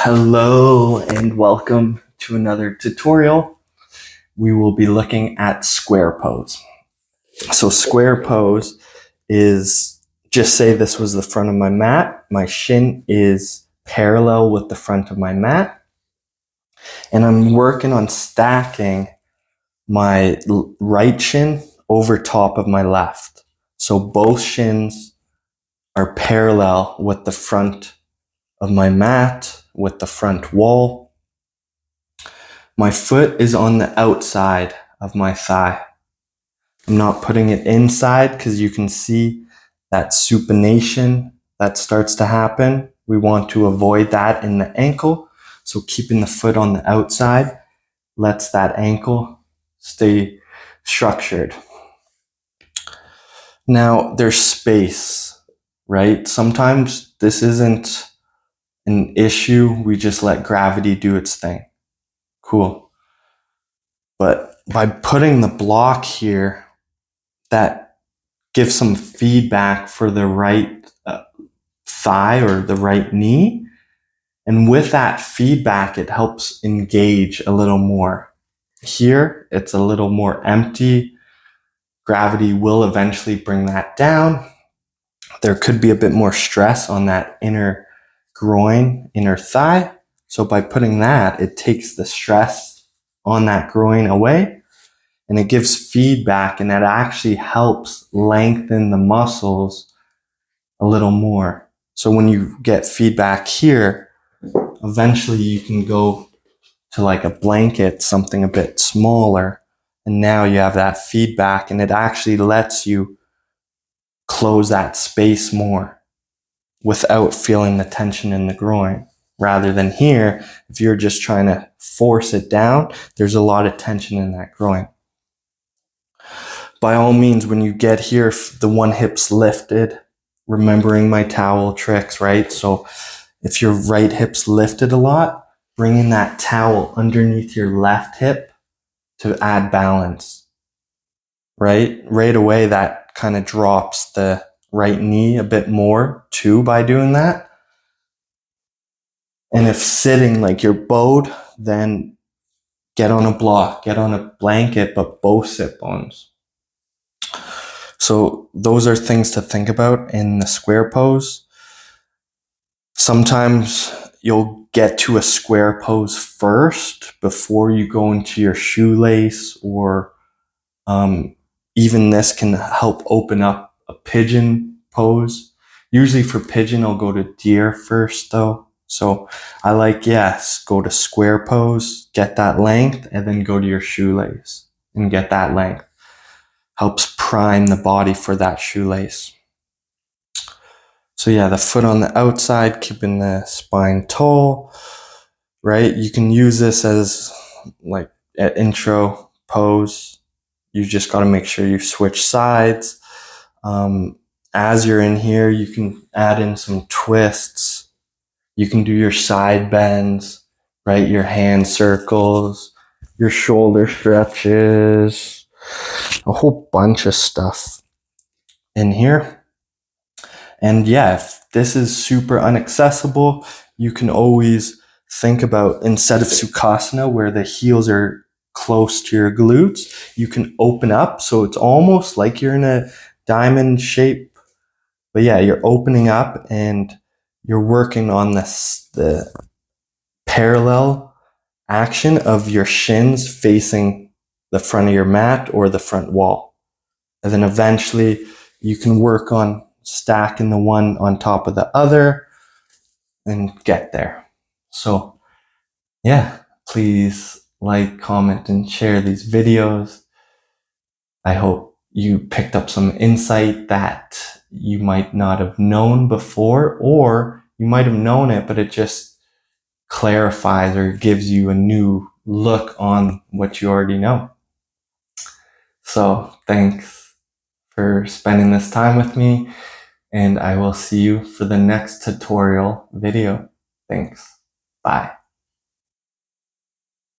Hello and welcome to another tutorial. We will be looking at square pose. So square pose is, just say this was the front of my mat. My shin is parallel with the front of my mat. And I'm working on stacking my right shin over top of my left. So both shins are parallel with the front of my mat, with the front wall. My foot is on the outside of my thigh. I'm not putting it inside because you can see that supination that starts to happen. We want to avoid that in the ankle. So keeping the foot on the outside lets that ankle stay structured. Now there's space, right? Sometimes this isn't an issue. We just let gravity do its thing. Cool. But by putting the block here, that gives some feedback for the right thigh or the right knee. And with that feedback, it helps engage a little more. Here, it's a little more empty. Gravity will eventually bring that down. There could be a bit more stress on that inner groin, inner thigh. So by putting that, it takes the stress on that groin away, and it gives feedback, and that actually helps lengthen the muscles a little more. So when you get feedback here, eventually you can go to like a blanket, something a bit smaller, and now you have that feedback, and it actually lets you close that space more without feeling the tension in the groin. Rather than here, if you're just trying to force it down, there's a lot of tension in that groin. By all means, when you get here, if the one hip's lifted, remembering my towel tricks, right? So if your right hip's lifted a lot, bringing that towel underneath your left hip to add balance, right? Right away, that kind of drops the right knee a bit more too by doing that. And if sitting like you're bowed, then get on a block, get on a blanket, but both sit bones. So those are things to think about in the square pose. Sometimes you'll get to a square pose first before you go into your shoelace, or even this can help open up a pigeon pose. Usually for pigeon, I'll go to deer first though. So I like, yes, go to square pose, get that length, and then go to your shoelace and get that length. Helps prime the body for that shoelace. So yeah, the foot on the outside, keeping the spine tall, right? You can use this as like an intro pose. You just got to make sure you switch sides. As you're in here, you can add in some twists. You can do your side bends, right? Your hand circles, your shoulder stretches, a whole bunch of stuff in here. And yeah, if this is super inaccessible, you can always think about, instead of Sukhasana, where the heels are close to your glutes, you can open up. So it's almost like you're in a diamond shape. But yeah, you're opening up and you're working on the parallel action of your shins facing the front of your mat or the front wall. And then eventually you can work on stacking the one on top of the other and get there. So yeah, please like, comment, and share these videos. I hope you picked up some insight that you might not have known before, or you might have known it, but it just clarifies or gives you a new look on what you already know. So thanks for spending this time with me, and I will see you for the next tutorial video. Thanks. Bye.